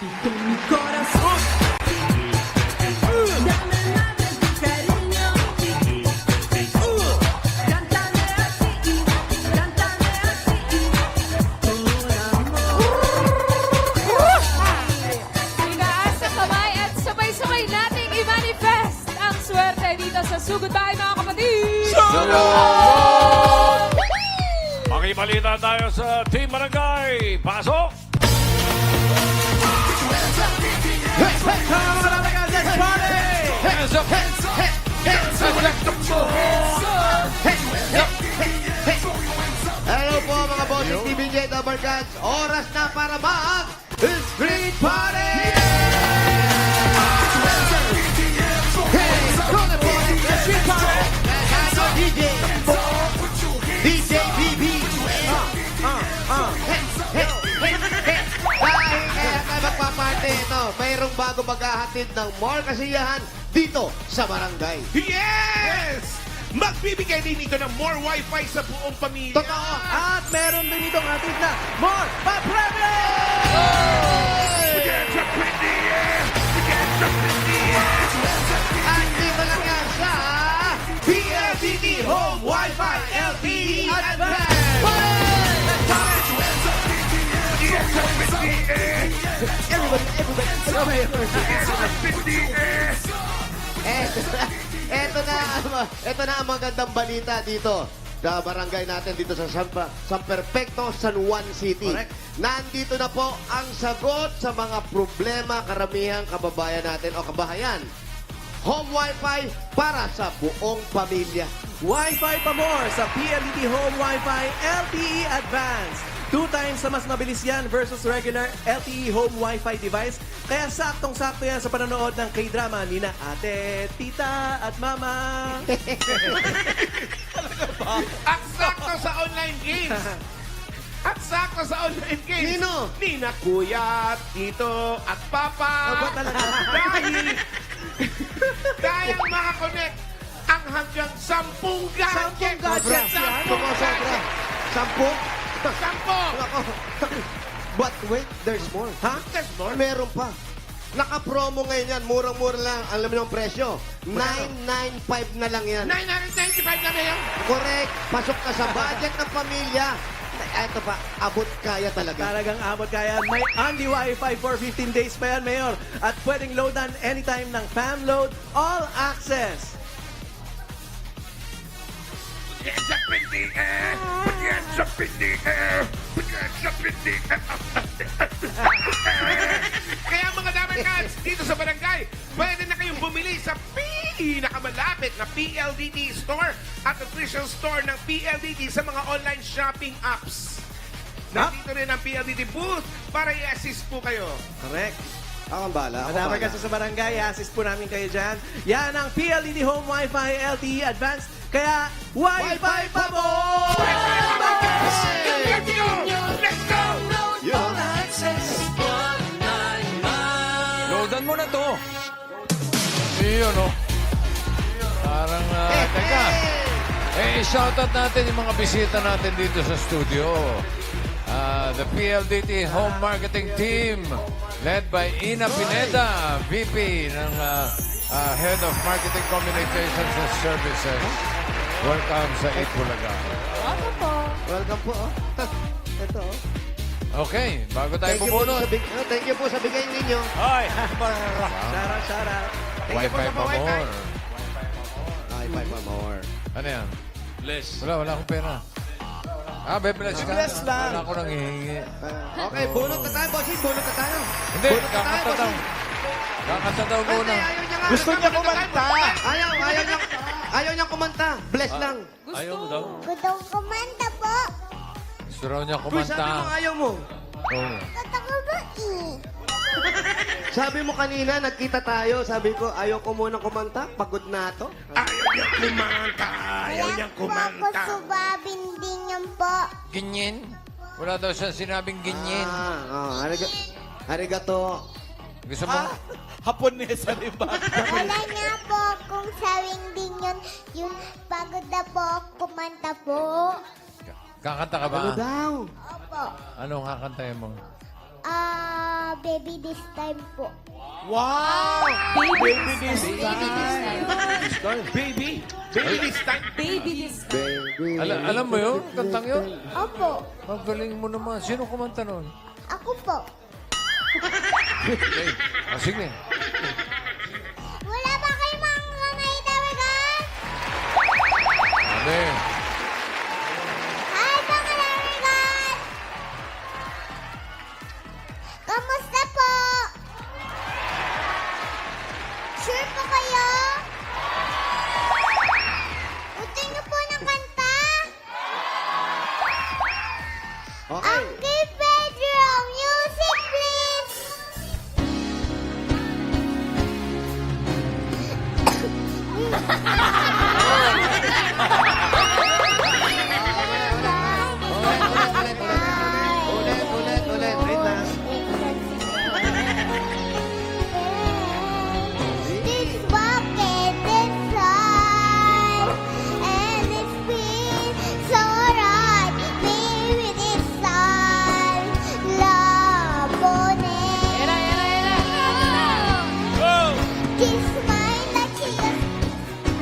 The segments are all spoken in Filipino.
Con mi corazón, dame más de tu cariño. Cántame así, cántame así, por amor. Itaas ang kamay at sabay-sabay nating i-manifest ang swerte dito sa Sugod Bahay, mga kapatid! Makibalita tayo sa Team Barangay. Pasok! Hands up! Hello po mga bosses, TVJ Double Guns. Oras na para mag Street Party! Street Party! Kasano DJ? DJ BB! Dahil kaya tayo magpaparte ito, mayroong bago maghahatid ng more kasiyahan dito sa barangay. Yes! Magbibigay din ito ng more wifi sa buong pamilya. Totoo! At meron din itong atin na more pa-premium! We get up in the air! We get up in the air! At dito lang yan sa PLDT Home Wi-Fi LTE Advance! Get up in the air! Ito na ang magandang balita dito sa barangay natin dito sa San Perfecto, San Juan City. Correct. Nandito na po ang sagot sa mga problema karamihang kababayan natin o kabahayan. Home Wi-Fi para sa buong pamilya. Wi-Fi pa more sa PLDT Home Wi-Fi LTE Advance. 2 times na mas mabilis yan versus regular LTE Home Wi-Fi device. Kaya saktong-sakto yan sa panonood ng K-drama ni na ate, tita, at mama. At sakto sa online games! At sakto sa online games! Nino? Nina, kuya, tito, at papa! Aba talaga. Dahil makakonect ang hanggang 10 gadget! 10 gadgets yan? Sobra. 10? 10! Nako. But wait, there's more. Ha? There's more. Meron pa. Naka-promo ngayon yan. Murang-mura lang. Alam mo yung presyo. 995 na lang yan. 995 na ngayon. Correct. Pasok na sa budget ng pamilya. Ito pa, abot kaya talaga. Talagang abot kaya. May Andy Wi-Fi for 15 days pa yan, Mayor. At pwedeng loadan anytime ng Fam Load All Access. Get up in the air! Get up in the air! Get up in the air! Kaya mga dapat cats, dito sa barangay, pwede na kayong bumili sa pinakamalapit na PLDT store at official store ng PLDT sa mga online shopping apps. Nandito rin ang PLDT booth para i-assist po kayo. Correct. Ako ang bala. Madami kasi sa barangay, assist po namin kayo dyan. Yan ang PLDT Home Wi-Fi LTE Advanced. Kaya, Wi-Fi pa mo! Let's go! Let's go! Loadan mo na to. Iyon, no? Parang, teka. Shoutout natin yung mga bisita natin dito sa studio. The PLDT Home Marketing Team led by Ina Pineda, VP ng Head of Marketing Communications and Services. Welcome sa Itbulaga. Ako po. Welcome po. Ito. Okay, bago tayo pumunod. Thank you po sa bigay ninyo. Ay! Shout out. Wi-Fi pa more. Ay, bye pa more. Ano yan? Bless. Wala akong pera. Bless ka. Bless lang. Wala ako nang hihingi. Okay, bunot na tayo, bossing. Bunot na tayo. Hindi, Bunot na tayo, kakanta daw. bossing. Kakanta daw muna. Hindi, ayaw niya nga. Gusto niya kumanta. Ayaw niya kumanta. Bless lang. Ayaw mo daw. Gusto kumanta po. Gusto raw niya Uy, kumanta. sabi mo ayaw mo. Oo. Gusto ko ba Sabi mo kanina, nagkita tayo. Sabi ko, ayaw ko muna kumanta. Pagod na to. Ayaw niyang kumanta! Ayaw niyang po ako kumanta! subabin din yan po. Ganyan? Wala daw siya sinabing ganyan. Arigato. Gusto mo? Haponesa, di ba? Wala nga po kung sawing din yun. Yun, pagod na po ako kumanta po. Kakanta ka ba? Ano daw? Opo. Ano kakantahin mo? Baby this time po. Wow! Baby this time. Baby this time. Baby this time. Baby. Alam mo yun? Kantang yun? Opo. Ang galing mo naman. Sino kumanta nun? Ako po. Okay. Sige. Wala ba kayo mga naitawagan? Ano Hi, mga naitawagan! Kamusta po? Sure po kayo? Gusto niyo po ng kanta? Okay. Ang kay Pedro, music please! Ulit. Wait lang. This bucket is high, and it's been so right. Maybe this time, labone. Kiss my cheeks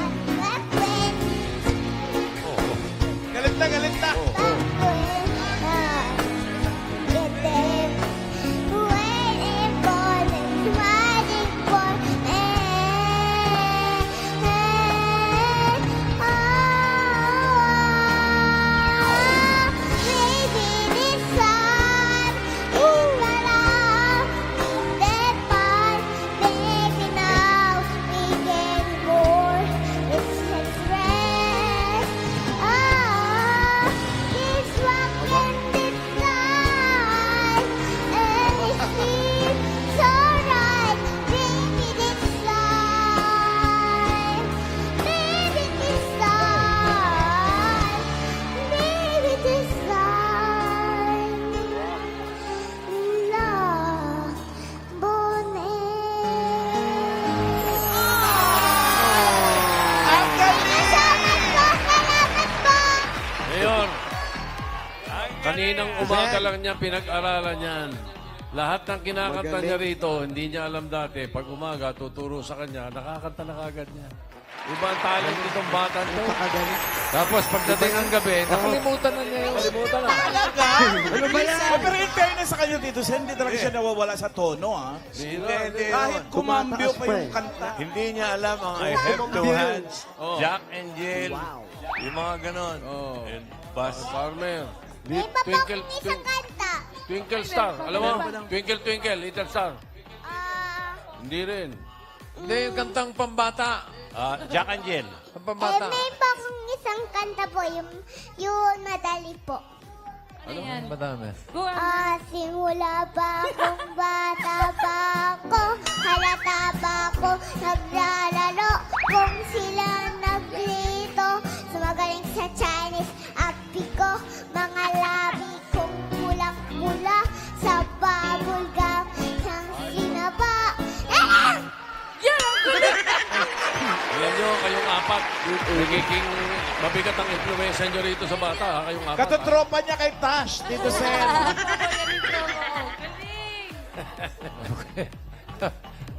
and weapon. Galit na, galit na. Waiting for this magic for me. Maybe this time is my love. That part, baby, now we can more. It's just rest. This rock and this life, and it seems so right. Baby, this life, baby, this life, baby, this life, love, Ang galing! Salamat po! Ngayon, kaninang umaga lang niya pinag-aralan yan. Lahat ng kinakanta niya rito, hindi niya alam dati. Pag umaga, tuturo sa kanya, nakakanta na kagad niya. Iba ang talent nitong bata to. Tapos pagdating ng gabi, nakalimutan na niya yun. Kalimutan na. Talaga? Ano ba yan? Pero in fairness sa kanya dito, hindi talaga siya nawawala sa tono, ha? Hindi. Kahit kumambyo pa yung kanta. Hindi niya alam ang I have two hands, Oh. Jack and Jill, Wow. yung mga ganon. Oh. And Buzz. Farmer. May iba pa Twinkle, akong isang kanta. Twinkle Star. Alam mo? Twinkle, Twinkle, Little Star. Hindi rin. Hindi, yung kantang pambata. Jack and Jill. Ang pambata. May pa akong isang kanta po, yung madali po. Ano yan? Madami. Go on. Simula pa akong bata pa ako, halata pa ako, naglalaro, kung sila naglito, sumagaling sa Chinese, api ko, mga labi kong pulak-pula, sa bubble gum, siyang sinaba. Yan ang galing! Alam nyo, kayong apat. Nagiging mabigat ang influensya nyo rito sa bata, ha? Kayong apat. Katotropa niya kay Tash, Tito Sen. Galing!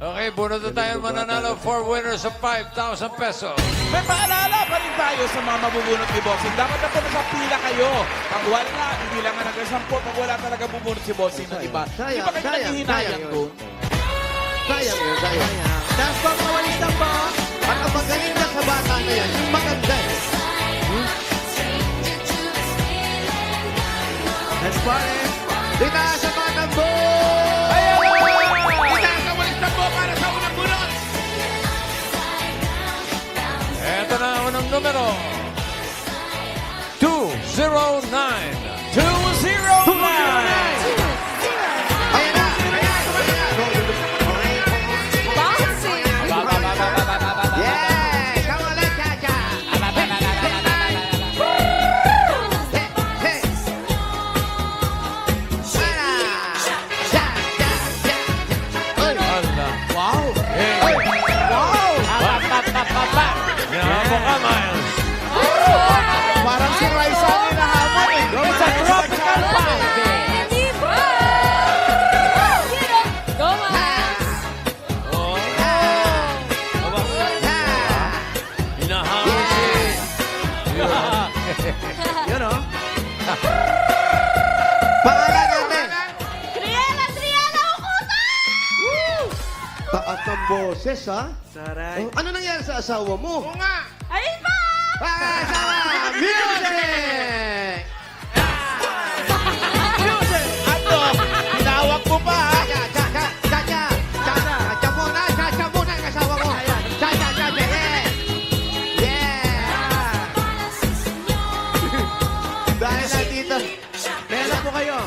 Okay, bunot na tayo mananalo. 4 winners of 5,000 pesos. May paalala pa rin tayo sa mga mabubunot ni Bossing. Dapat na nasa pila kayo. Pag wala, hindi lang nga nag-10. Pag wala talaga bubunot si Bossing ng iba. Di ba kayo naghihinayang doon? Sayang yun, sayang. Last pang mawalis lang po. At ang magaling na sa bata na yan, yung maganda eh. Let's party. Itaas sa batang bo! Itaas ang walis tambo para sa unang bunot. Eto na ang unang numero. 209. 209! Ayan na! Bouncing! Yeah! Come on, let's cha-cha! Hey! Para! Cha, cha, cha. Oy! Hala. Wow! Hey. Wow! Yaman mo ka, Miles. Pangalan natin. Triana Okuta! Taas ng boses, ha? Saray. Oh, ano nangyari sa asawa mo? Oo nga. Ayun pa! Asawa! Music! Ano? Tinawag mo pa, ha? Chacha muna ang asawa mo. Chacha, yeah. Yeah. Dahil nandito. May anak po kayo.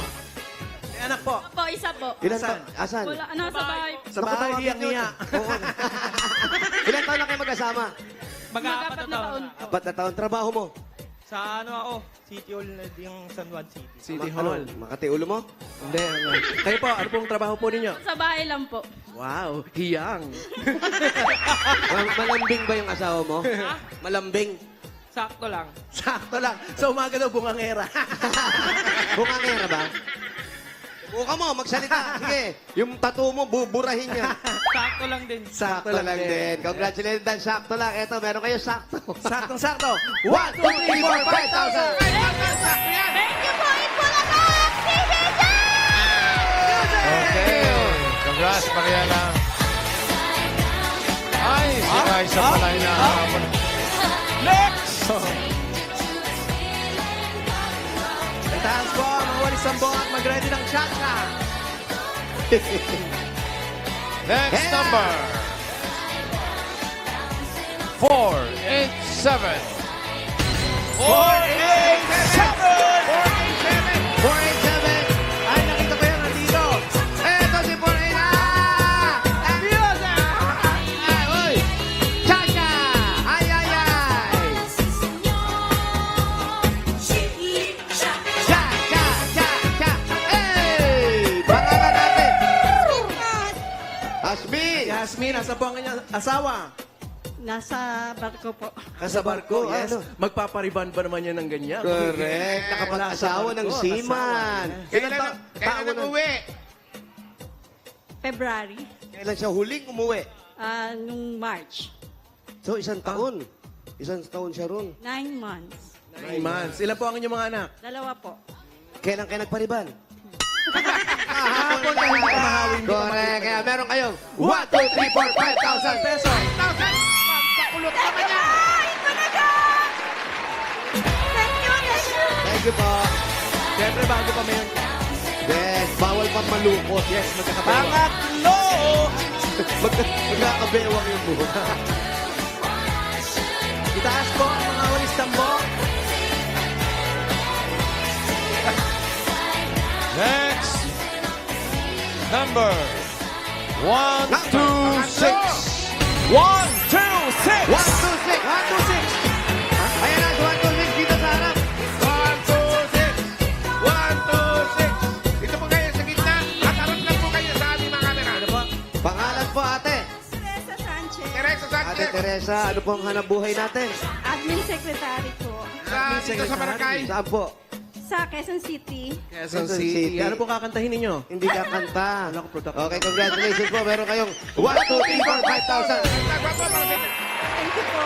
May anak po. Po, isa po. Ilan taon? Asan? Wala, sa bahay. Sa bahay, iyak-iyak. Oo. Ilan taon na kayo mag-asama? Mag-apat na taon. 4 na taon. Trabaho mo? Sa ano ako, City Hall na yung San Juan City. City Hall. Makati ulo mo? Hindi. Kayo po, ano pong trabaho po ninyo? Sa bahay lang po. Wow, hiyang. Malambing ba yung asawa mo? Malambing. Sakto lang. Sakto lang. Sa umaga daw, bungangera. Bungangera ba? Buka mo, magsalita. Sige, yung tattoo mo, buburahin niya. Sakto lang din. Sakto lang din. Congratulations, Dan. Sakto lang. Eto, meron kayo sakto. Saktong-sakto. 1, 2, 3, 4, 5,000. Thank you po, Itbulaga! CBJ! Okay. Congrats, Mariana. Ay, si Raisa pala hinahabol. Next! Itaas po, mga walis ang buhat. Mag-ready ng chacha. Next number. 487. 487! 487. Ay, nakita ko yan nandito. Eto si 487. Ay, uy. Chacha. Ay, ay, ay. Cha, cha, cha, cha. Hey! Pangalan natin. Asmin. Yasmin, nasa po ang kanyang asawa? Nasa barko po. Sa barko, yes. Ano? Magpapariban ba naman yan ng ganyan? Correct. Nakapag-asawa ng Barko, seaman. Kailan nag-uwi? February, Kailan siya huling umuwi? nung March. So, isang taon. Isang taon siya ron. 9 months. 9 months. Ilan po ang inyong mga anak? Dalawa po. Kailan kayo nagpariban? Kahapon na hindi ka mahawin. Correct. Kaya meron kayong 1, 2, 3, 4, 5,000 pesos. 5,000! Pakulot naman yan! Thank you po. Siyempre, bago pa mayon. Yes, bawal pa malukot. Yes, magkakabewang. Pangatlo! Magkakabewang yung buhok. Itaas po ang mga walis tambo. Next number. 126. 1, 2, 6! 1, 2, 6. 1, 2, 6. Ayan na, 1, 2, 6 dito sa harap. 1, 2, 6! 1, 2, 6! Ito po kayo sa gitna. At harap lang po kayo sa aming mga camera. Ano po? Pangalan po, ate. Teresa Sanchez. Teresa Ate Sanchez. Teresa, ano po ang hanap buhay natin? Admin Secretary po. Dito sa barangay. Saan po? Sa Quezon City. Quezon Quezon City. City. Ano po kakantahin ninyo? Hindi ka kanta. Wala ko product. Okay, congratulations po. Meron kayong 1, 2, 3, 4, 5,000. Thank you po.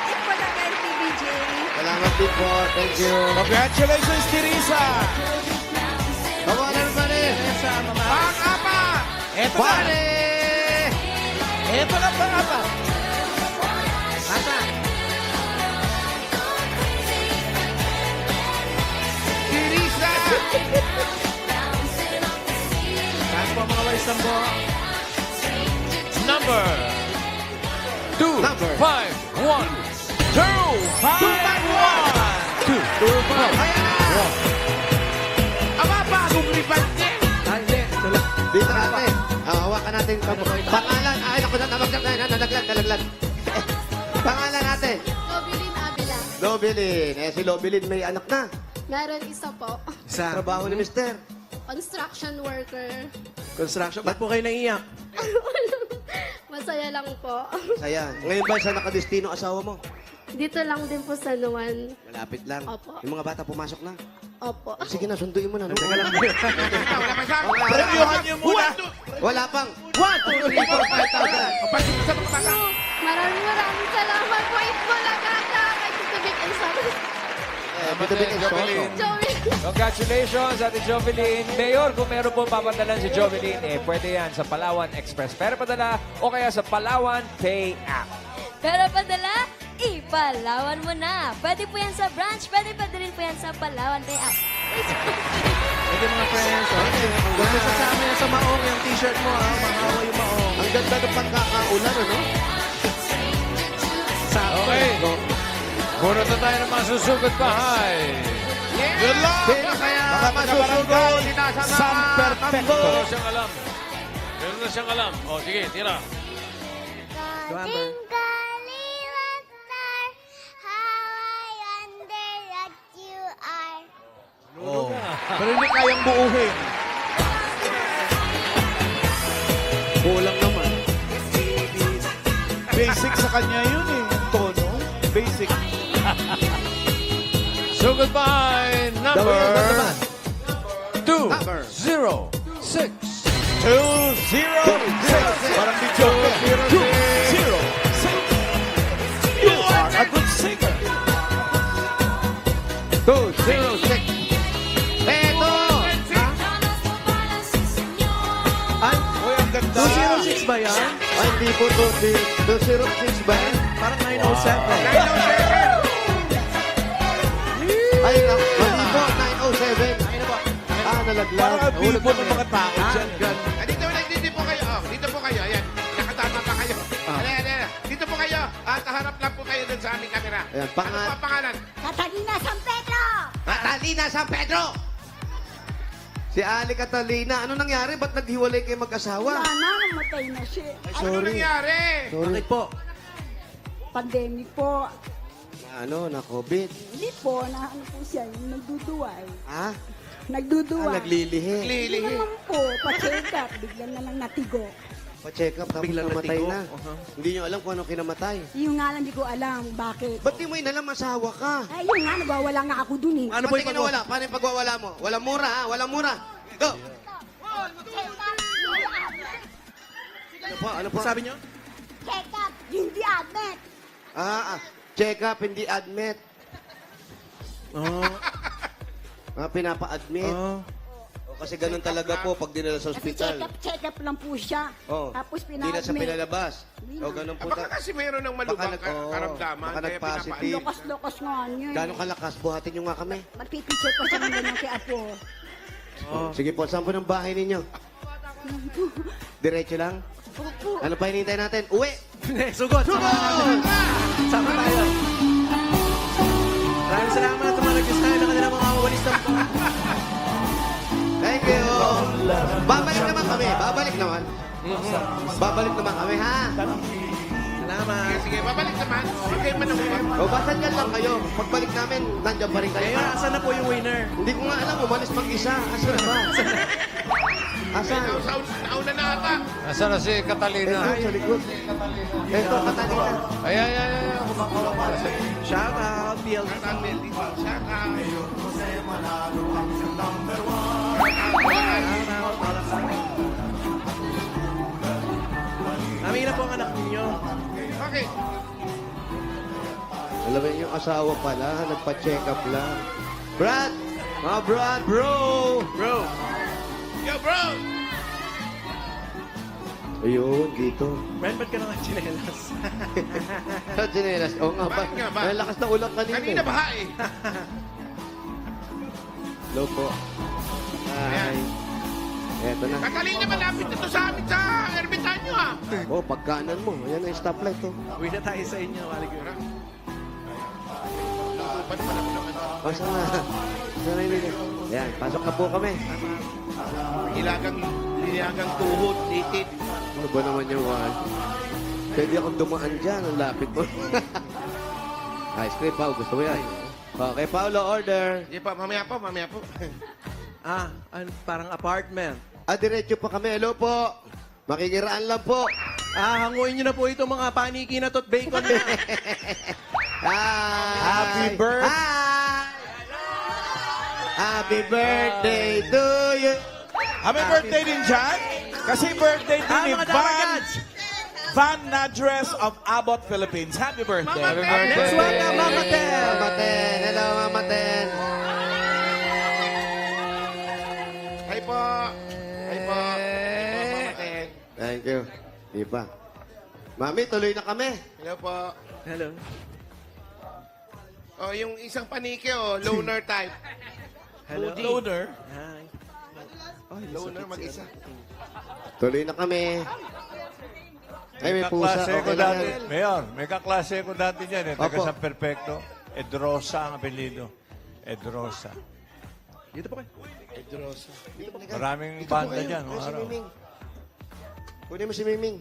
Itbulaga and CBJ. Salamat din po. Thank you. Congratulations, Teresa! Kawalan pa rin. Sa mama. Pang-apat! Eto na! Pare! Eto na pang-apat! Asa? Teresa! Saan po ang mga walis tambo? Number. Number. 251. 251! Aba, bagong ribbon niya! Ah, hindi. Ito lang. Dito natin. Hawakan natin. Pangalan. Ay, naku, nalaglag. Pangalan natin. Nobilin Avila. Lobilin. Si Lobilin may anak na. Meron isa po. Sa Trabaho ni Mister. Construction worker. construction. Ba't po kayo naiiyak? Masaya lang po. Saya. Ngayon ba sa nakadestino asawa mo? Dito lang din po sa Nuwan. Malapit lang. Opo. Yung mga bata pumasok na. Opo. Sige na, sunduin mo na. No? Wala pa sa akin. Prevyuhan niyo muna. Wala pang 1, 2, 3, 4, 5,000. Pasok sa mga bata. Maraming salamat po. Itbulaga kay Tito Vic and Sam. Salamat din, Jovelyn. Congratulations, Ate Jovelyn. Mayor, kung meron po papadalan si Jovelyn, pwede yan sa Palawan Express. Pero padala o kaya sa Palawan Pay App. Pero padala, ipalawan mo na. Pwede po yan sa branch, pwede rin po yan sa Palawan Pay App. Pwede mga friends. Huwag mo sasama yan sa maong yung t-shirt mo, ha? Mahawa yung maong. Ang ganda ng pagkakaulan, ano? Okay. Muna na tayo ng masusugod bahay. Good luck! Sino kaya masusugod? San Perfecto. Meron siyang alam. Meron na siyang alam. O, sige, tira. Twinkle little star, how I wonder what you are. Oh. Pero hindi kayang buuhin. Kulang naman. Basic sa kanya yun eh. Yung tono. Basic. Sugod bahay number Number. 206. 2-0-6. Parang di joke. 2-0-6. You are a good singer. 206. Eto! Ay, Uy, ang ganda. 206 ba yan? Ay, hindi po 206 ba? Parang 907. Ay, mali po, 907. Nalaglag. Parang ang bibo ng mga tao dyan. Dito po kayo. Oh. Dito po kayo. Ayan. Nakatama pa kayo. Ayan. Dito po kayo. At harap lang po kayo dun sa aming camera. Ayan, Ano po ang pangalan? Catalina San Pedro! Catalina San Pedro! Si Ali Catalina, ano nangyari? Ba't naghiwalay kayo mag-asawa? Sana, namatay na siya. Ano nangyari? Bakit po? Pandemic po. Na COVID. Hindi po, na ano po siya, yung nagduduway. Ha? Nagduduway. Naglilihi. Hindi naman po, pa-check up, biglang na lang natigo. Pa-check up, tapos Biglang namatay natigo. na. Hindi nyo alam kung ano kinamatay. Yung nga lang, hindi ko alam bakit. Ba't di mo inalam asawa ka? Ay, yung nga, nagwawala nga ako dun eh. Ano Ba't po di yung kinawala? Paano yung pagwawala mo? Walang mura, ha? Walang mura. Go! Ano po? Sabi nyo? Check up, hindi admit. Check up, hindi admit. Oh. Pinapa-admit. Oh. Kasi ganun talaga po pag dinala sa Kasi ospital. check up lang po siya. Oh. Tapos Hindi na siya pina-admit. pinalabas. O ganun po. Baka kasi mayroon ng malubang karamdaman. Baka kaya nag-positive. Lokas-lokas nga niya. Gano'ng kalakas? Buhatin nyo nga kami. Magpipicture pa siya ng ganyan kay Apo. Sige po, saan po ng bahay ninyo? Diretso lang? Opo. Ano pa hinihintay natin? Uwi! Sugod! Sama tayo. Maraming salamat at mga nag-design ng kanilang mga walis na Thank you! Babalik naman kami. Babalik naman. Babalik naman kami, ha? Salamat. Sige, babalik naman. Huwag kayo manahubag. O, basta dyan lang kayo. Pagbalik namin, nandiyan pa rin kayo. Ngayon, asan na po yung winner? Hindi ko nga alam, umalis mag-isa. Asan na ba? Asan? Nauna na ata. Nasaan na si Catalina? Ito, sa likod. Ito, Catalina. Ayan. Shout out, PLD. Shout out. Namin na po ang anak ninyo. Okay. Alam mo yung asawa pala, nagpa-check up lang. Brad! Mga Brad, bro! Bro, Yo, bro! Ayun, dito. Brad, ba't ka naman chinelas? Sa Ginelas. Oo nga ba? Bakit nga ba? May lakas na ulang kanina. Kanina baha eh. Hello po. Hi. Eto na. Catalina, malapit na to sa amin sa ermitanyo ah. Oh, pagkanan mo. Ayan na yung stoplight, oh. Uwi na tayo sa inyo, Maligura. Oh, sana. Sana yung Ayan, pasok na po kami. Ilagang tuhod, litid. Ano ba naman yung one? Pwede akong dumaan dyan. Ang lapit mo. Ice cream, Pao. Gusto mo yan? Okay, Paolo, order. Hindi pa, mamaya po. Parang apartment. Diretso pa kami. Hello po. Makikiraan lang po. Hanguin nyo na po itong mga paniki na to't bacon na. Hi. Happy birthday. Hi. Happy birthday to you. Happy birthday din dyan. Kasi birthday din ni Mga Van. Dabarkads! Van Nadres of Abbott, Philippines. Happy birthday. Happy birthday. Next one na, Mama Ted. Mama Ten. Hello, Mama Ten. Hi po. Hi po. Mama Ten. Thank you. Di pa. Mami, tuloy na kami. Hello po. Hello. Oh, yung isang panike, loner type. Hello. Loader. Hi. Loner mag-isa. Tuloy na kami. Ay, may pusa. Kaklase ko Okay lang dati. yan. Mayor, may kaklase ko dati dyan. Taga Opo. San Perfecto. Edrosa ang apelido. Edrosa. Dito po kayo. Maraming Dito po banda kayo. dyan. Ayun, si Araw. Miming. Kunin mo si Miming.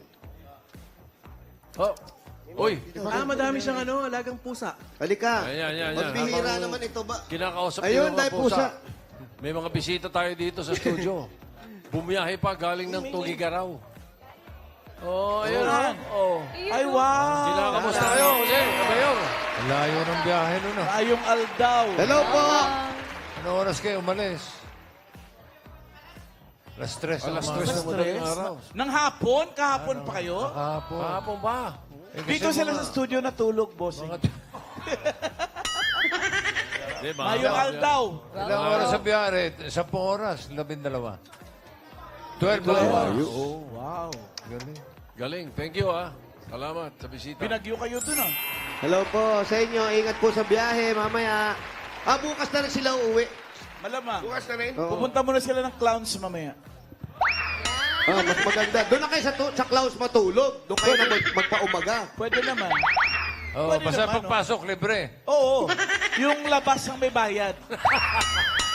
Oh. Uy, Madami siyang alagang pusa. Halika. Ayan. Magbihira Habang naman ito ba? kinakausap Ayun, yung mga dahil pusa. May mga bisita tayo dito sa studio. Bumiyahe pa galing ng Tugigaraw. Oh, ayun. Oh. Ay, wow. Kinakamusta kayo? Kasi, Mayor. Layo ng biyahe nun ah. Ayong Aldaw. Hello po. Ano oras kayo umalis? Alas 3 Alas na 3 na madaling Stress. araw. Nang hapon? Kahapon pa kayo? Kahapon. Kahapon ba? Dito sila sa studio natulog, bossing. Di ba? Mayong Aldaw. Ilang oras sa biyahe? 10 oras. 12. 12 hours. Oh, wow. Galing. Galing. Thank you, ah. Salamat sa bisita. Pinagyo kayo dun, ah. Hello po sa inyo. Ingat po sa biyahe mamaya. Bukas na rin sila uuwi. Malamang. Bukas na rin. Oo. Pupunta muna sila ng clowns mamaya. Mas maganda. Doon na kayo sa Klaus matulog. Doon kayo na magpaumaga. Pwede naman. Oh, Pwede basta naman, pagpasok, libre. Oo. Yung labas ang may bayad.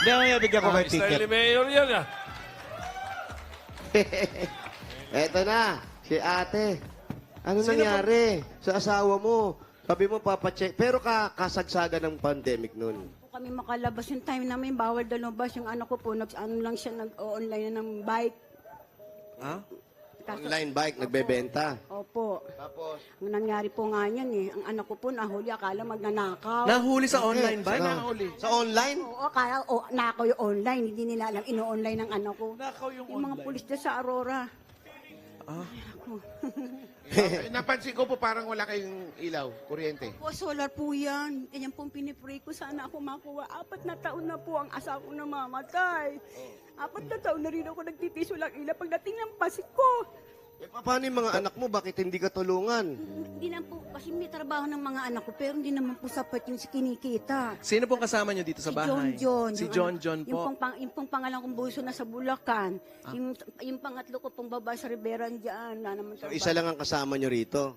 Hindi mo bigyan ko kayo Style ni ticket. Mayor yan, ah. Eto na, si ate. Ano nangyari sa asawa mo? Sabi mo, papacheck. Pero kasagsagan ng pandemic nun. Kami makalabas yung time namin, bawal daw lumabas. Yung anak ko po, ano lang siya, nag-online na ng bike. Ha? Online bike, nagbebenta. Opo. Tapos? Ang nangyari po nga yan ang anak ko po nahuli, akala magnanakaw. Nahuli sa online ba? Sa online? Oo, akala nakaw yung online, hindi nila alam, ino-online ng anak ko. Nakaw yung mga online. pulis dyan sa Aurora. Napansin ko po parang wala kayong ilaw, kuryente. Po, solar po yan. Ganyan pong pinipray ko, sana ako makuha. 4 na taon na po ang asawa ko namamatay. 4 na taon na rin ako nagtitiso lang ila pagdating ng Pasko. Paano yung mga anak mo? Bakit hindi ka tulungan? Hindi na po, kasi may trabaho ng mga anak ko, pero hindi naman po sapat yung kinikita. Sino pong kasama niyo dito sa Si bahay? John. Si Yung John po. Yung pong pangalan kong bunso na sa Bulacan. Yung pangatlo ko pong babae sa Riberan dyan. Na naman So, isa lang ang kasama nyo rito.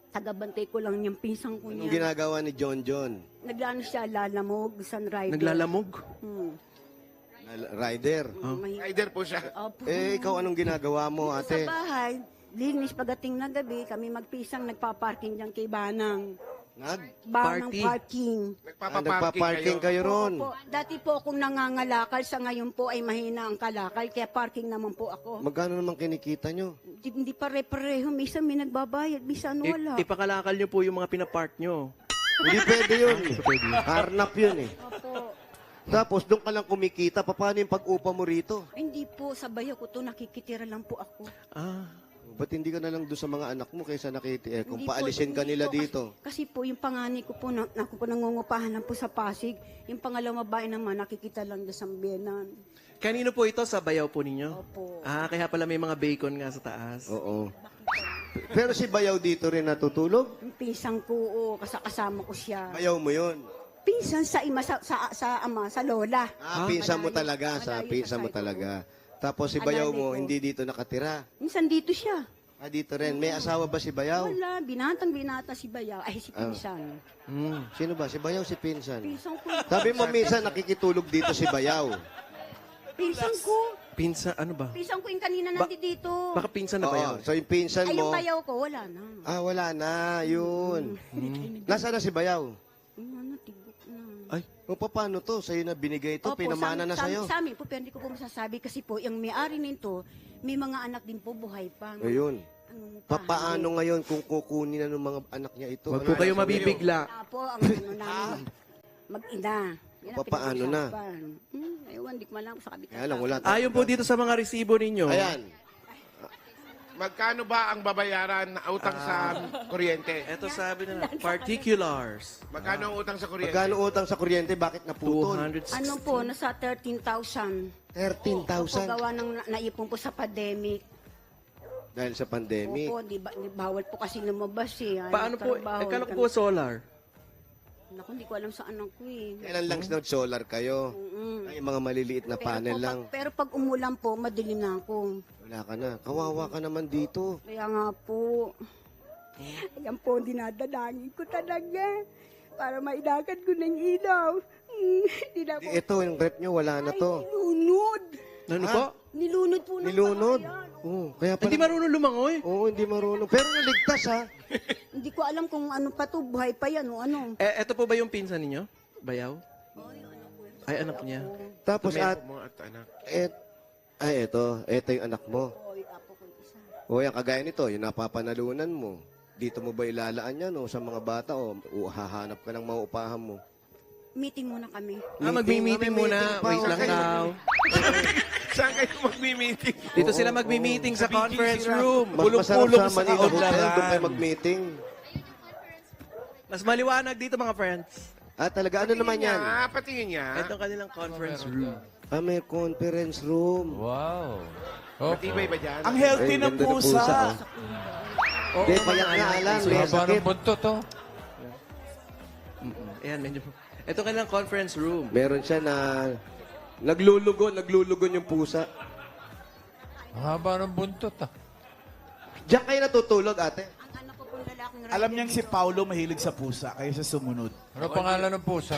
Tagabantay ko lang yung pinsang ko Anong niya. ginagawa ni John John? Naglano siya, lalamog, sunrise. Naglalamog? Rider. Rider po siya. Opo. Ikaw anong ginagawa mo, Sa ate? bahay, linis pagdating ng gabi, kami magpisang nagpa-parking dyan kay Banang. Banang Party. parking. Nagpa-parking kayo ron. Opo. Dati po akong nangangalakal, sa ngayon po ay mahina ang kalakal, kaya parking naman po ako. Magkano naman kinikita nyo? Hindi pare-pareho, minsan may nagbabayad, minsan wala. Ipakalakal niyo po yung mga pinapark niyo. Hindi pwede yun. Harnap yun eh. Opo. Tapos doon ka lang kumikita, paano yung pag-upa mo rito? Hindi po, sa bayo ko to, nakikitira lang po ako. Ba't hindi ka na lang doon sa mga anak mo kaysa kung Hindi po, paalisin ka hindi nila po, dito? Kasi po, yung panganay ko po, ako po nangungupahan lang po sa Pasig. Yung pangalawang babae naman, nakikita lang doon sa Bienan. Kanino po ito? Sa bayaw po ninyo? Opo. Kaya pala may mga bacon nga sa taas. Oo. Pero si Bayaw dito rin natutulog? Yung pinsang ko, kasama ko siya. Bayaw mo yun? Pinsan sa ima, sa ama, sa lola. Pinsan mo Malayo- talaga, malayo pinsan mo side ko. talaga. Tapos si Bayaw mo, Alalay ko. hindi dito nakatira. Minsan dito siya. Dito rin. May asawa ba si Bayaw? Wala, binata si Bayaw. Ay, si Pinsan. Sino ba? Si Bayaw, si Pinsan? Pinsan ko. Sabi mo minsan nakikitulog dito si Bayaw. Pinsan ko. Pinsan, ano ba? Pinsan ko yung kanina nandito. Baka pinsan na bayaw. Oo, so yung pinsan Ay, yung mo, Bayaw ko, wala na. wala na, yun. Nasaan na si Bayaw? Ano, tigok na. Ay, Paano to? Sa'yo na binigay ito, Opo, pinamana na sa'yo. Sa amin po, pero hindi ko po masasabi kasi po, yung may-ari nito, may mga anak din po, buhay pa. Ayun. Ang Paano ngayon kung kukunin na ng mga anak niya ito? wag po kayo mabibigla. po, ang ano namin, mag-ina. Yan ang Papaano na? pinag-usapan. Ewan, di ko malam sa kabit. Kaya lang, wala. Ayon po dito sa mga resibo ninyo. Ayan. Magkano ba ang babayaran na utang sa kuryente? Ito sabi na particulars. Magkano ang utang sa kuryente? Magkano utang sa kuryente? Bakit naputol? 260. Ano po, nasa 13,000. 13,000 Gawa ng naipon po sa pandemic. dahil sa pandemic. Opo, di bawal po kasi lumabas eh. Ayaw Paano po? trabaho. Kala ko po solar. Naku, hindi ko alam sa anak ko eh. Kailan lang solar kayo? Mm. Ay, mga maliliit na panel po, lang. Pero pag umulan po, madilim na ako. Wala ka na. Kawawa ka naman dito. Kaya nga po, ayan po, dinadalangin ko talaga. Para maidagad ko ng ilaw. Hindi na po. Ito, yung rep nyo, wala na to. Nilunod. Ano Ha? po? Nilunod po ng Nilunod. bahayan. Oo, kaya pala. Hindi marunong lumangoy. Oo, hindi marunong. Pero naligtas ha. Hindi ko alam kung ano pa to, buhay pa yan o ano. Eto po ba yung pinsan ninyo? Bayaw? Ay, anak niya. Tapos Tumeko mo at anak. Ito yung anak mo. Oy, apo ko isa. O, yan, kagaya nito, yung napapanalunan mo. Dito mo ba ilalaan yan o sa mga bata o hahanap ka ng mauupahan mo? Meeting muna kami. Magmi-meeting muna. Wait lang daw. Saan kayo magmi-meeting? Dito sila magmi-meeting sa conference room. Mas masarap Pulong-pulong sa sa Manila Hotel, kaunlaran. doon kayo mag-meeting. Mas maliwanag dito mga friends. Talaga, ano naman yan? Patingin niya. Ito ang kanilang conference room. May conference room. Wow. Matibay ba dyan? Ang healthy Ay, ng ganda ng pusa. oh. Hindi, payat na alam. May Haba sakit. ng buntot, oh. Ayan, medyo. Ito ang kanilang conference room. Meron siya na naglulugon yung pusa. Ang haba ng buntot, ah. Diyan kayo natutulog, ate? Ang anak ko pong lalaking Alam niyang si Paulo mahilig sa pusa, kaya siya sumunod. Ano pangalan ng pusa?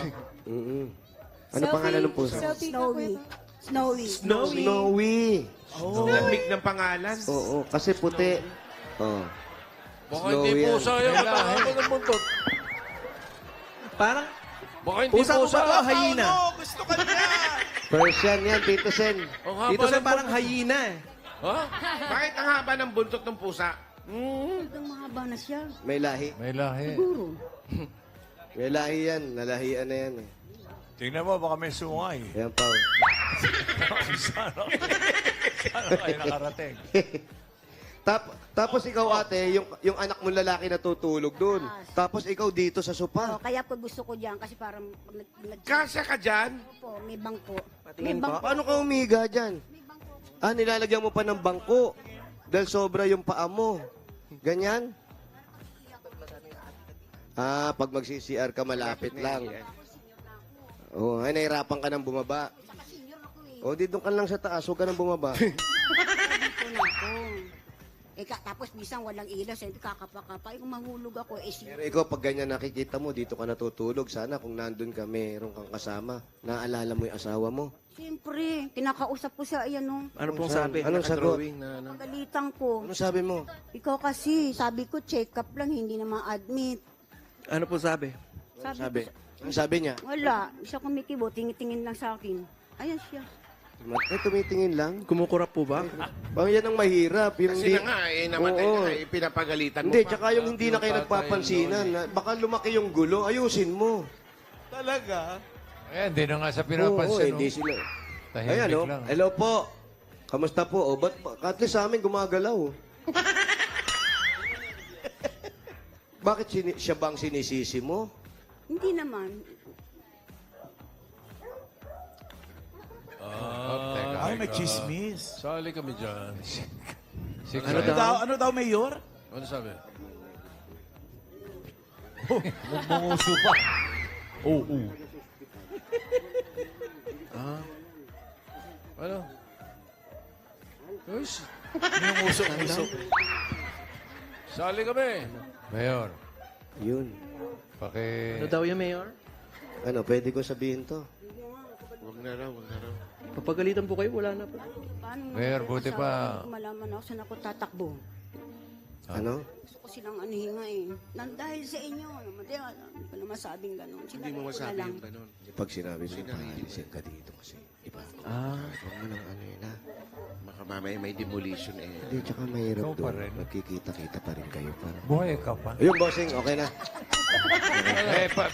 Ano pangalan ng pusa? Snowy. Snowy. Snowy. Lamig ng pangalan. Oo, kasi puti. Oh. Baka Snowy hindi yan. pusa yun. Ang haba ng buntot. Parang Baka hindi pusa ko pusa. ba ito? Hyena. Gusto ka niya! Persian yan, Tito Sen. Ang haba Dito sa ng parang buntot. hyena eh. Ha? Bakit ang haba ng buntot ng pusa? Hanggang mahaba na siya. May lahi. May lahi. Siguro. May lahi yan. Nalahian na yan. Tingnan mo, baka may sungay. Yan, Pao. Saan kayo nakarating? Tapos ikaw, ate, yung anak mong lalaki natutulog dun. Tapos ikaw dito sa sopa. Kaya po gusto ko diyan kasi parang pag Kasya ka dyan? po, may bangko. Patingin po. Paano ka umiga dyan? Nilalagyan mo pa ng bangko. Dahil sobra yung paa mo. Ganyan? Pag mag-CCR ka, malapit lang. Ay, nahirapan ka nang bumaba. Di doon ka lang sa taas, huwag ka nang bumaba. Dito na ako. Tapos minsan walang ilaw, so kakapa-kapa. Kung mahulog ako, Pero ikaw, pag ganyan nakikita mo, dito ka natutulog. Sana kung nandun ka, meron kang kasama. Naalala mo yung asawa mo. siyempre, kinakausap ko siya, ayan o. Ano pong sabi? Anong sagot? Pagalitan ko. Anong sabi mo? Ikaw kasi, sabi ko, check up lang, hindi na ma-admit. Ano po sabi? Anong sabi? Anong sabi niya? Wala, siya kumikibo, tingin-tingin lang sa akin. Ayan siya. Tumitingin lang. Kumukurap po ba? Yan ang mahirap. Yung Kasi na nga, namatay Oo. na nga, pinapagalitan mo Hindi, pa. tsaka yung hindi na kayo nagpapansinan. Baka lumaki yung gulo, ayusin mo. Talaga? Hindi na nga sa Oo, pinapansin. hindi sila. Tahimik Ayan, oh. lang. Hello po. Kamusta po? Ba't at least sa amin gumagalaw? Bakit siya bang sinisisi mo? Hindi naman. Ay, may chismis. Sali kami dyan. Ano daw, Mayor? Ano sabi? Munguso pa. Oo. Ano? Uys, Munguso. sali kami. Mayor, Yun. Ano daw yung mayor? Pwede ko sabihin to. Huwag na raw, huwag na raw. Papagalitan po kayo, wala na po. Paano Mayor, buti pa. malaman ako saan ako tatakbo. Ano? Gusto ko silang anihinga eh. Dahil sa inyo, hindi ko na masabing gano'n. Hindi mo masabi yung ganun. Pag sinabi mo, paalisin ka dito kasi. Iba? Huwag mo nang ano yun, ha? Baka mamaya may demolition eh. Hindi, tsaka mahirap doon. Magkikita-kita pa rin kayo. Buhay ka pa. Ayun, bossing, okay na.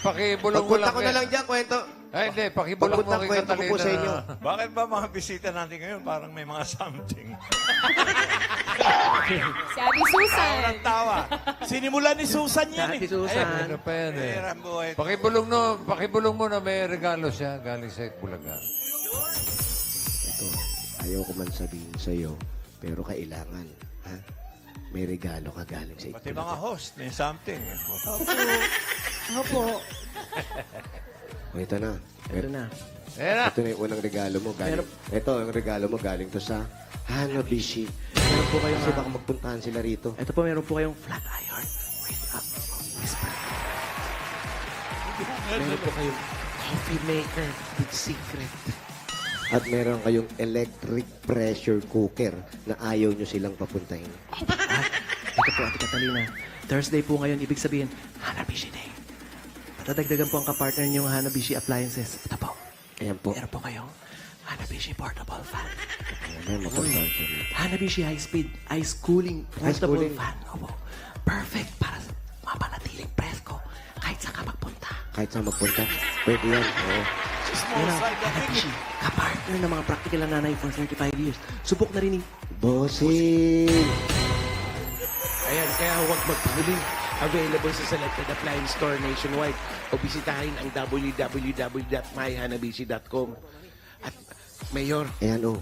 Pakibulong mo Pagpunta lang. ko na lang dyan, kwento. Ay, hindi. Pakibulong mo Pagpunta kay kwento ko Catalina po sa inyo. Bakit ba mga bisita natin ngayon parang may mga something? Si Ate Susan. Walang tawa. Sinimulan ni Susan yan Ate eh. Susan. Ano pa yan eh. Hirap buhay. Pakibulong mo na may regalo siya galing sa Bulaga. Ito, ayaw ko man sabihin sa'yo, pero kailangan, ha? May regalo ka galing sa Pati mga host, may something. Opo. O, ito na. Ito na. Ayan na. Ito na yung unang regalo mo. Galing, ito, ang regalo mo galing to sa Hanabishi. Meron po kayong, Kasi baka magpuntahan sila rito. ito po, meron po kayong flat iron. Wait up. Whisper. Meron po kayong coffee maker with secret. At meron kayong electric pressure cooker na ayaw nyo silang papuntahin. Ito po, Ate Catalina. Thursday po ngayon, ibig sabihin, Hanabishi Day. Patadagdagan po ang kapartner niyong Hanabishi Appliances. Ito po. Ayan po. Meron po kayong Hanabishi Portable Fan. Ayan, magpuntahan siya rito. Hanabishi High Speed Ice Cooling Ice Portable cooling. Fan. Opo. Perfect para mapanatiling presko kahit saan ka magpunta. Kahit saan magpunta, pwede yan. Oo. Yan ang Hanabishi. Kapartner ng mga practical na nanay for 35 years. Subok na rin ni Bossing! Ayan, kaya huwag magpahuli. Available sa selected appliance store nationwide o bisitahin ang www.myhanabishi.com. At, Mayor, Ayan, oh.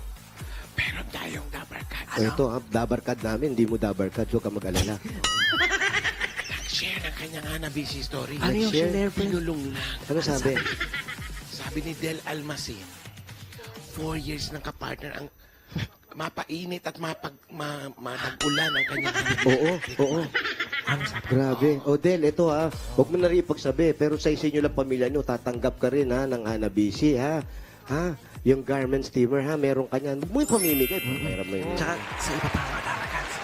meron tayong number card. Ito, ha, dabarkad namin. Hindi mo dabarkad. Huwag ka mag-alala. Nag-share ng kanyang Hanabishi story. Ano yung Nag-share? share, friend? Pinulong lang. Ano sabi? Sabi ni Del Almacin, 4 years ng kapartner ang mapainit at matag-ulan ang kanyang Hanabishi. Oo, oo. Grabe. O, Del, ito ha. Huwag mo na rin ipagsabi. Pero sa inyo lang pamilya nyo, tatanggap ka rin ha ng Hanabishi ha. Ha? Yung garment steamer ha, meron ka niyan. Huwag mo yung pamimigay. Mayroon mo yun. Tsaka sa iba pa mga darakans,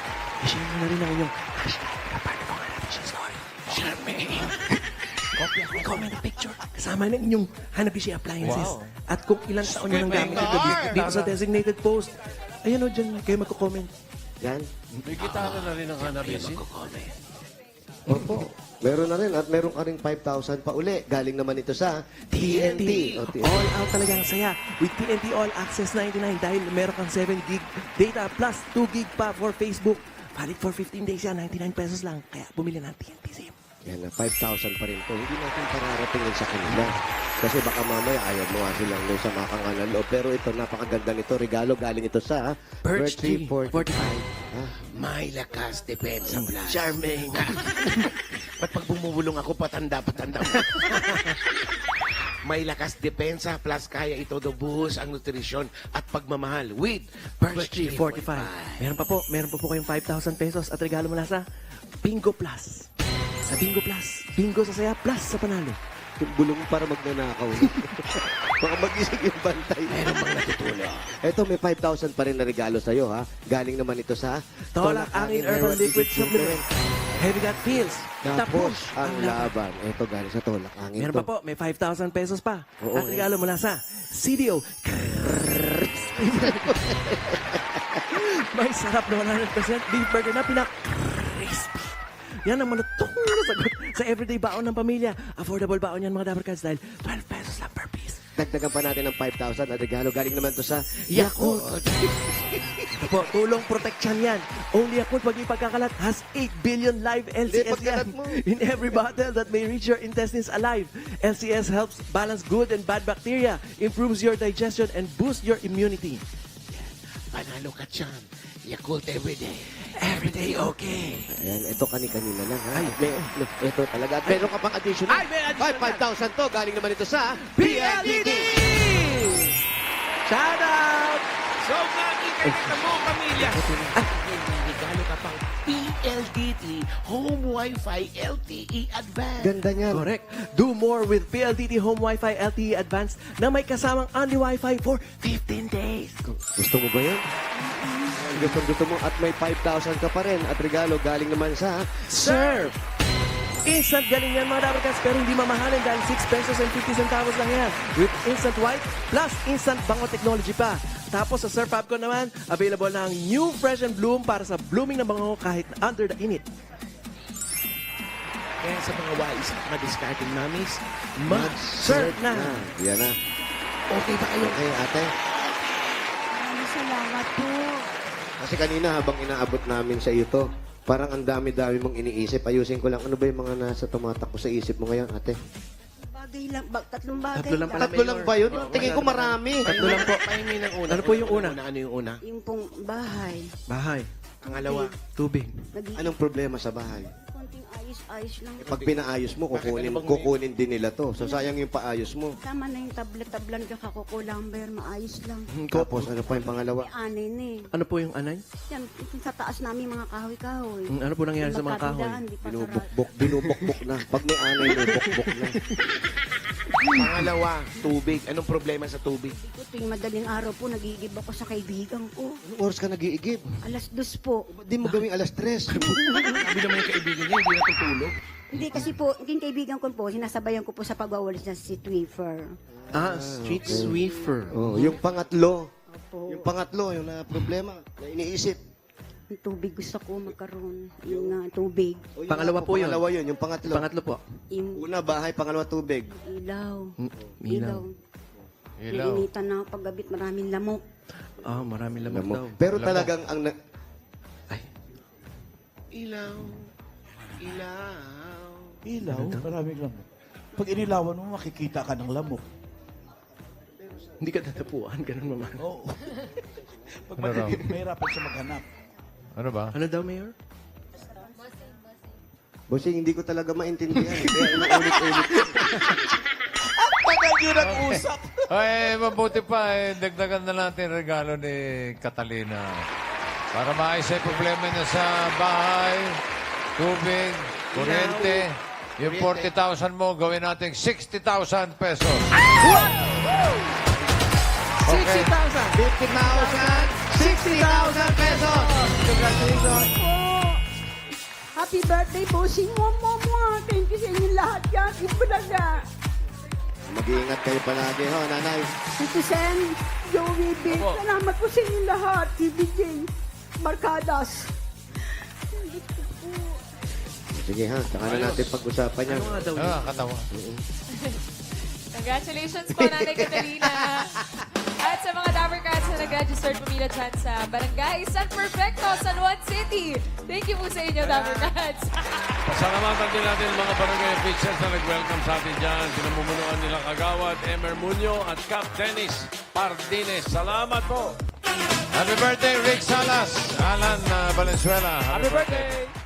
i-share mo na rin ang inyong hashtag kapartner ng Hanabishi story. Charmaine. Comment a picture. Kasama ng inyong Hanabishi appliances. At kung ilang taon nyo nang gamit ito dito sa designated post, ayan o, dyan kayo magko-comment. Yan. May gitara na rin ang Hanabishi. Opo. Meron na rin. At meron ka rin 5,000 pa uli. Galing naman ito sa TNT. O, TNT. All out talaga ang saya. With TNT All Access 99 dahil meron kang 7 gig data plus 2 gig pa for Facebook. Valid for 15 days yan, 99 pesos lang. Kaya bumili ng TNT SIM. Yan na, 5,000 pa rin to. Hindi natin pararatingin sa kanila. Kasi baka mamaya ayaw mo nga silang doon sa makanganalo. Pero ito, napakaganda nito. Regalo galing ito sa Birch Tree 45. May lakas, depensa, plus. Charmaine. Ba't pag bumubulong ako, patanda mo. May lakas, depensa, plus kaya ito buhos ang nutrisyon at pagmamahal with Birch Tree 45. Meron pa po kayong 5,000 pesos at regalo mula sa Bingo Plus. Sa Bingo Plus, bingo sa saya plus sa panalo. Yung bulong para magnanakaw. Baka mag-isig yung bantay. Meron bang natutulog? Ito, may 5,000 pa rin na regalo sa'yo, ha? Galing naman ito sa Tolak Angin Herbal Liquid Supplement. Heavy gut feels. Tapos ang laban. Ito, galing sa Tolak Angin. Meron pa po, may 5,000 pesos pa. Oo, At regalo mula sa CDO. May sarap na 100% beef burger na pinak-crispy. Yan ang malutong na sagot sa everyday baon ng pamilya. Affordable baon yan mga Dabarkads dahil 12 pesos lang per piece. Dagdagan pa natin ng 5,000 at regalo. Galing naman to sa Yakult. Ito po, tulong protection yan. Only Yakult mag-ipagkakalat has 8 billion live LCS yan. In every bottle that may reach your intestines alive. LCS helps balance good and bad bacteria, improves your digestion, and boosts your immunity. Panalo ka dyan. Yakult everyday. Everyday okay. Ayan, ito kanina lang, ha? Ito talaga. At meron ka pang additional. Ay, may additional. 5,000 to. Galing naman ito sa PLDT! Shout out! So, nakikita mo, pamilya. May regalo ka pang PLDT Home Wi-Fi LTE Advanced. Ganda niyan. Correct. Do more with PLDT Home Wi-Fi LTE Advanced na may kasamang only Wi-Fi for 15 days. Gusto mo ba yan? Gusto mo at may 5,000 ka pa rin at regalo galing naman sa Surf! Instant galing yan mga Dabarkads pero hindi mamahalin dahil 6 pesos and 50 centavos lang yan. With instant white plus instant bango technology pa. Tapos sa Sir Fabcon naman, available na ang new Fresh and Bloom para sa blooming na bango kahit under the init. Kaya sa mga wais at madiscarding mommies, Mag-surf na! Yan na. okay ba kayo? Okay, ate. Maraming salamat po. Kasi kanina habang inaabot namin sa iyo to, parang ang dami-dami mong iniisip. Ayusin ko lang, ano ba yung mga nasa tumatakbo sa isip mo ngayon, ate? Bagay lang, tatlong bagay Tatlo lang pala. Tatlo lang ba yun? Tingin ko marami. Tatlo lang po. Pahingi ng una. Ano po yung una? Ano yung una? Yung pong bahay. Bahay. Pangalawa. Tubig. Anong problema sa bahay? Konting ayos-ayos lang. Pag pinaayos mo, kukunin din nila to. So sayang yung paayos mo. Tama na yung tablet-tablan ka kakukulang, Ber, maayos lang. Tapos ano pa yung pangalawa? May anay na eh. Ano po yung anay? Yan, yung sa taas namin mga kahoy-kahoy. Ano po nangyari sa mga kahoy? Magkabidaan, di pa sarado. Binubukbok na. Pag may anay, binubukbok na. Pangalawa, tubig. Anong problema sa tubig? Ko tuwing madaling araw po, nagigib ako sa kaibigan ko. Anong oras ka nag-iigib? Alas 2 po. Ba't di mo gawing alas 3? Sabi naman yung kaibigan niya, hindi natutulog. Hindi kasi po, yung kaibigan ko po, sinasabayan ko po sa pagwawalis niya si Twiffer. Street sweeper. Oh, yung pangatlo. Opo. Yung pangatlo, yung na problema, na iniisip. Yung tubig gusto ko magkaroon. Yung tubig. O, yung Pangalawa po yun. Pangalawa yun, yung pangatlo. Pangatlo po. Yung Una, bahay, pangalawa, tubig. ilaw. Ilaw. Ilaw. Nainitan na ako paggabit, maraming lamok. Maraming lamok daw. Pero talagang ang... Ilaw. Ilaw. Ilaw, maraming lamok. Pag inilawan mo, makikita ka ng lamok. Hindi ka tatapuan, ganun naman. Oo. Pag Ano raw? mahirapan siya maghanap. Ano ba? Ano daw, Mayor? Bossing, hindi ko talaga maintindihan. Kaya inuulit-ulit. Tagal yun ang usap. Ay, mabuti pa dagdagan na natin regalo ni Catalina. Para maayos ay problema niya sa bahay, tubig, kuryente. Yung 40,000 mo, gawin natin 60,000 pesos. 60,000! 50,000! 60,000 pesos! Congratulations! Happy birthday po, Mwah! Thank you sa inyo lahat yan. Ibulaga. Mag-iingat kayo palagi, ho, nanay. Tito Sen, Joey B. Salamat po sa inyo lahat. TVJ, Marcadas. Sige ha, saka na natin pag-usapan yan. Ano nga daw yun? Katawa. Congratulations po, Nanay Catalina. At sa mga Dapper Cats na nag-registered pumila dyan sa Barangay San Perfecto, San Juan City. Thank you po sa inyo, Dapper Cats. Pasalamatan din natin ang mga barangay officials na nag-welcome sa atin dyan. Pinamumunuan nilang Kagawad, Emer Muño at Cap Dennis Pardines. Salamat po. Happy birthday, Rick Salas. Alan Valenzuela. Happy birthday!